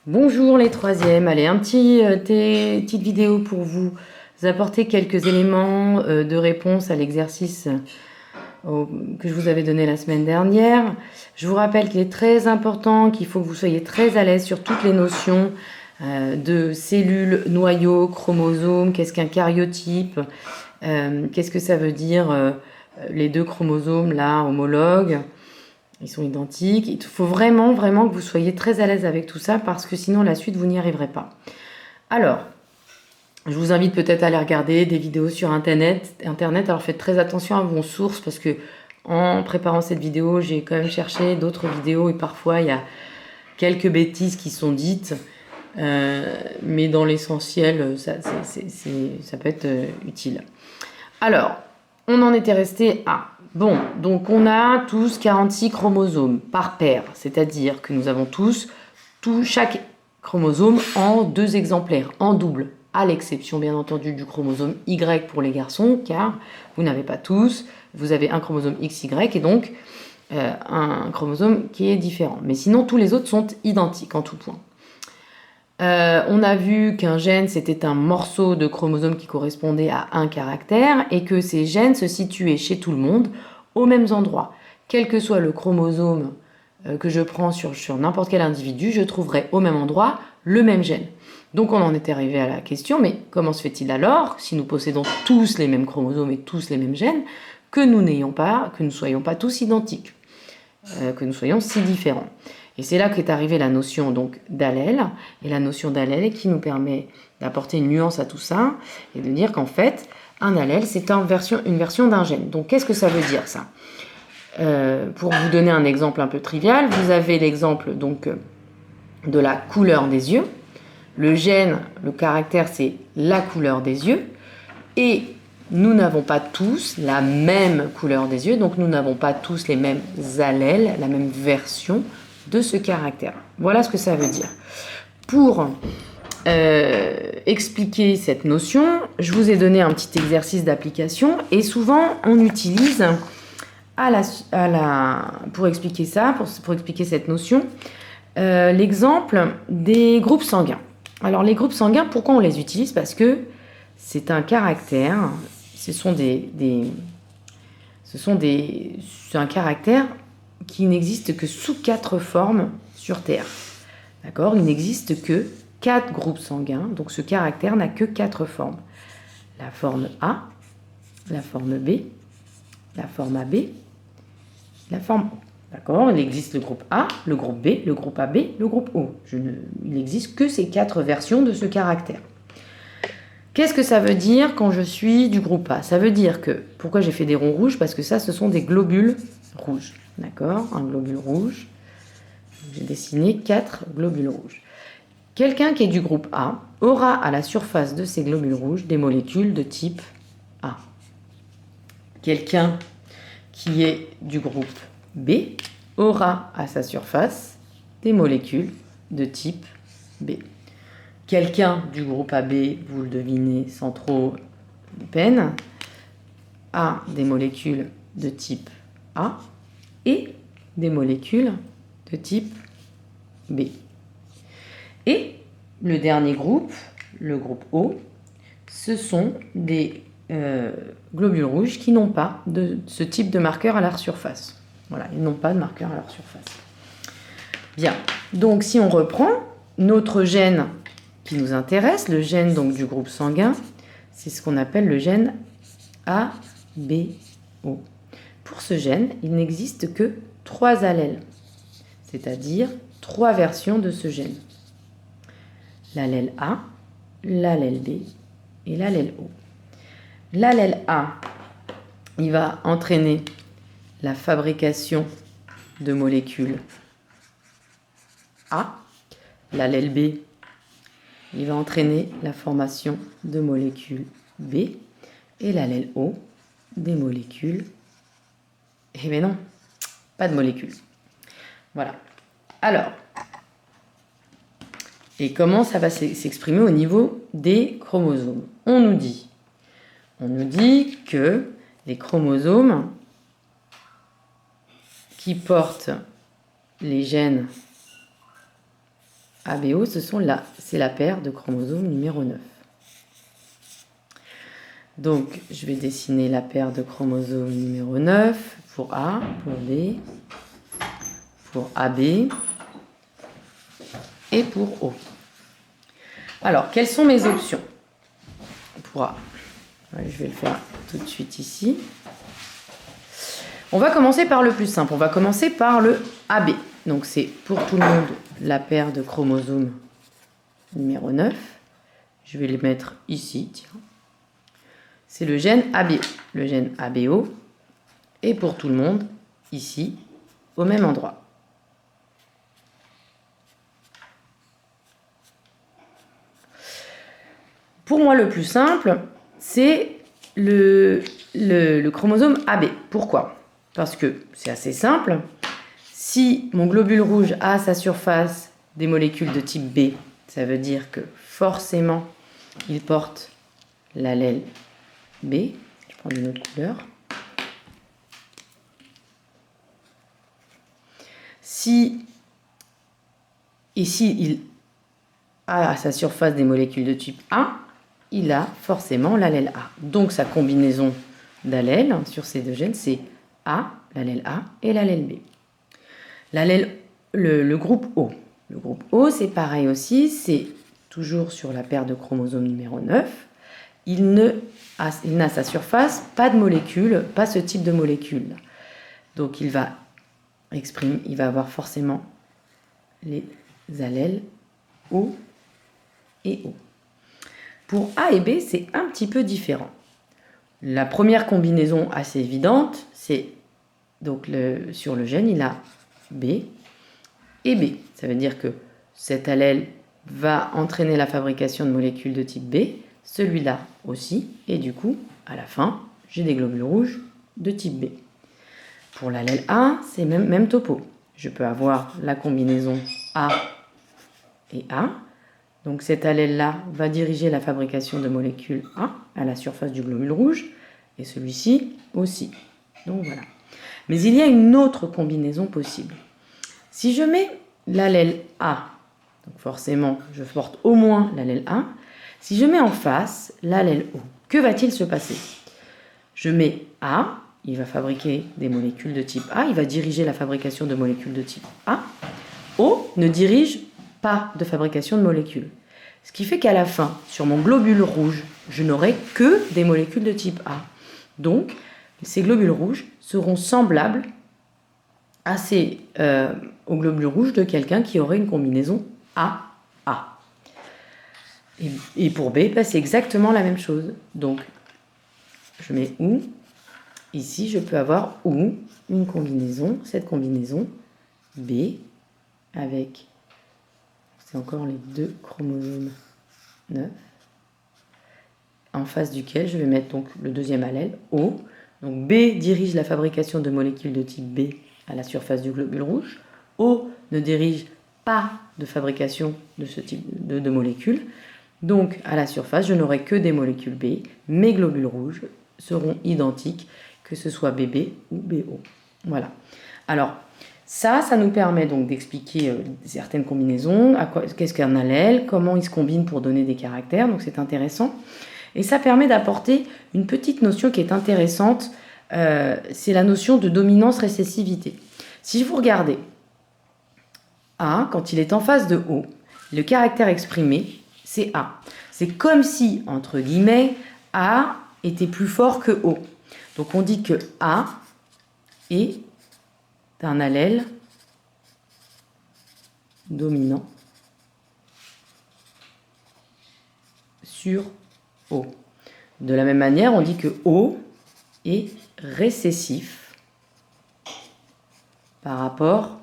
Bonjour les troisièmes, allez, petite vidéo pour vous apporter quelques éléments de réponse à l'exercice que je vous avais donné la semaine dernière. Je vous rappelle qu'il est très important, qu'il faut que vous soyez très à l'aise sur toutes les notions de cellules, noyaux, chromosomes, qu'est-ce qu'un karyotype, qu'est-ce que ça veut dire les deux chromosomes là, homologues. Ils sont identiques. Il faut vraiment que vous soyez très à l'aise avec tout ça parce que sinon, la suite, vous n'y arriverez pas. Alors, je vous invite peut-être à aller regarder des vidéos sur Internet. Alors, faites très attention à vos sources parce que en préparant cette vidéo, j'ai quand même cherché d'autres vidéos et parfois, il y a quelques bêtises qui sont dites. Mais dans l'essentiel, ça peut être utile. Alors, on en était resté à... Bon, donc on a tous 46 chromosomes par paire, c'est-à-dire que nous avons chaque chromosome en 2 exemplaires, en double, à l'exception bien entendu du chromosome Y pour les garçons, car vous n'avez pas tous, vous avez un chromosome XY et donc un chromosome qui est différent. Mais sinon, tous les autres sont identiques en tout point. On a vu qu'un gène, c'était un morceau de chromosome qui correspondait à un caractère et que ces gènes se situaient chez tout le monde aux mêmes endroits. Quel que soit le chromosome que je prends sur n'importe quel individu, je trouverai au même endroit le même gène. Donc on en est arrivé à la question, mais comment se fait-il alors, si nous possédons tous les mêmes chromosomes et tous les mêmes gènes, que nous ne soyons pas tous identiques, que nous soyons si différents? Et c'est là qu'est arrivée la notion donc d'allèle, et la notion d'allèle qui nous permet d'apporter une nuance à tout ça, et de dire qu'en fait, un allèle, c'est une version d'un gène. Donc qu'est-ce que ça veut dire ça? Pour vous donner un exemple un peu trivial, vous avez l'exemple donc de la couleur des yeux. Le gène, le caractère, c'est la couleur des yeux, et nous n'avons pas tous la même couleur des yeux, donc nous n'avons pas tous les mêmes allèles, la même version de ce caractère. Voilà ce que ça veut dire. Pour expliquer cette notion, je vous ai donné un petit exercice d'application et souvent on utilise pour expliquer ça, pour expliquer cette notion, l'exemple des groupes sanguins. Alors les groupes sanguins, pourquoi on les utilise? Parce que c'est un caractère, c'est un caractère qui n'existe que sous 4 formes sur Terre. D'accord? Il n'existe que 4 groupes sanguins, donc ce caractère n'a que 4 formes. La forme A, la forme B, la forme AB, la forme O. D'accord? Il existe le groupe A, le groupe B, le groupe AB, le groupe O. Il n'existe que ces 4 versions de ce caractère. Qu'est-ce que ça veut dire quand je suis du groupe A? Ça veut dire que, pourquoi j'ai fait des ronds rouges? Parce que ça, ce sont des globules rouges. D'accord? Un globule rouge. J'ai dessiné 4 globules rouges. Quelqu'un qui est du groupe A aura à la surface de ces globules rouges des molécules de type A. Quelqu'un qui est du groupe B aura à sa surface des molécules de type B. Quelqu'un du groupe AB, vous le devinez sans trop de peine, a des molécules de type A et des molécules de type B. Et le dernier groupe, le groupe O, ce sont des globules rouges qui n'ont pas de ce type de marqueur à leur surface. Voilà, ils n'ont pas de marqueur à leur surface. Bien, donc si on reprend notre gène qui nous intéresse, le gène donc du groupe sanguin, c'est ce qu'on appelle le gène ABO. Pour ce gène, il n'existe que 3 allèles, c'est-à-dire 3 versions de ce gène. L'allèle A, l'allèle B et l'allèle O. L'allèle A, il va entraîner la fabrication de molécules A. L'allèle B, il va entraîner la formation de molécules B. Et l'allèle O, des molécules... Eh bien non, pas de molécules. Voilà. Alors, et comment ça va s'exprimer au niveau des chromosomes? On nous dit que les chromosomes qui portent les gènes ABO, c'est la paire de chromosomes numéro 9. Donc, je vais dessiner la paire de chromosomes numéro 9 pour A, pour B, pour AB et pour O. Alors, quelles sont mes options pour A? Ouais, je vais le faire tout de suite ici. On va commencer par le plus simple. On va commencer par le AB. Donc, c'est pour tout le monde la paire de chromosomes numéro 9. Je vais les mettre ici, tiens. C'est le gène ABO. Le gène ABO est pour tout le monde ici, au même endroit. Pour moi, le plus simple, c'est le chromosome AB. Pourquoi? Parce que c'est assez simple. Si mon globule rouge a à sa surface des molécules de type B, ça veut dire que forcément, il porte l'allèle B. Je prends une autre couleur. Si ici, il a à sa surface des molécules de type A, il a forcément l'allèle A. Donc sa combinaison d'allèles sur ces deux gènes, c'est A, l'allèle A et l'allèle B. Le groupe O. Le groupe O, c'est pareil aussi, c'est toujours sur la paire de chromosomes numéro 9. Il n'a à sa surface pas de molécules, pas ce type de molécules. Donc il va avoir forcément les allèles O et O. Pour A et B, c'est un petit peu différent. La première combinaison assez évidente, c'est donc sur le gène, il a B et B. Ça veut dire que cet allèle va entraîner la fabrication de molécules de type B, celui-là aussi, et du coup, à la fin, j'ai des globules rouges de type B. Pour l'allèle A, c'est même topo. Je peux avoir la combinaison A et A. Donc cet allèle-là va diriger la fabrication de molécules A à la surface du globule rouge, et celui-ci aussi. Donc voilà. Mais il y a une autre combinaison possible. Si je mets l'allèle A, donc forcément je porte au moins l'allèle A, si je mets en face l'allèle O, que va-t-il se passer? Je mets A, il va fabriquer des molécules de type A, il va diriger la fabrication de molécules de type A. O ne dirige pas de fabrication de molécules. Ce qui fait qu'à la fin, sur mon globule rouge, je n'aurai que des molécules de type A. Donc, ces globules rouges seront semblables au globule rouge de quelqu'un qui aurait une combinaison A-A. Et pour B, c'est exactement la même chose. Donc, je mets OU. Ici, je peux avoir OU, une combinaison, cette combinaison B avec, c'est encore les deux chromosomes 9, en face duquel je vais mettre donc le deuxième allèle, O. Donc B dirige la fabrication de molécules de type B à la surface du globule rouge. O ne dirige pas de fabrication de ce type de molécules. Donc à la surface, je n'aurai que des molécules B. Mes globules rouges seront identiques, que ce soit BB ou BO. Voilà. Alors, ça nous permet donc d'expliquer certaines combinaisons, qu'est-ce qu'un allèle, comment il se combine pour donner des caractères, donc c'est intéressant. Et ça permet d'apporter une petite notion qui est intéressante, c'est la notion de dominance-récessivité. Si vous regardez A, quand il est en face de O, le caractère exprimé, c'est A. C'est comme si, entre guillemets, A était plus fort que O. Donc on dit que A est un allèle dominant sur O. De la même manière, on dit que O est récessif par rapport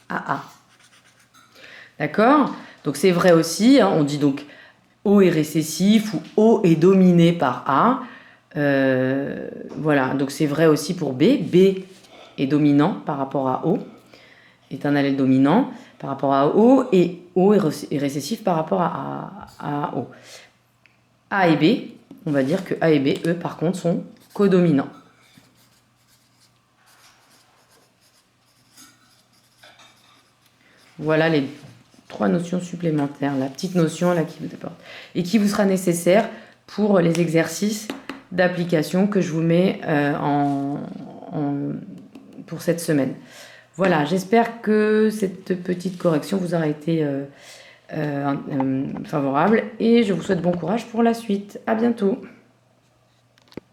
à A. D'accord? Donc c'est vrai aussi, on dit donc O est récessif ou O est dominé par A. Voilà, donc c'est vrai aussi pour B. B est dominant par rapport à O, est un allèle dominant par rapport à O, et O est récessif par rapport à O. A et B, on va dire que A et B, eux, par contre, sont codominants. Voilà les 3 notions supplémentaires, la petite notion là qui vous apporte et qui vous sera nécessaire pour les exercices d'application que je vous mets pour cette semaine. Voilà, j'espère que cette petite correction vous aura été favorable et je vous souhaite bon courage pour la suite. À bientôt.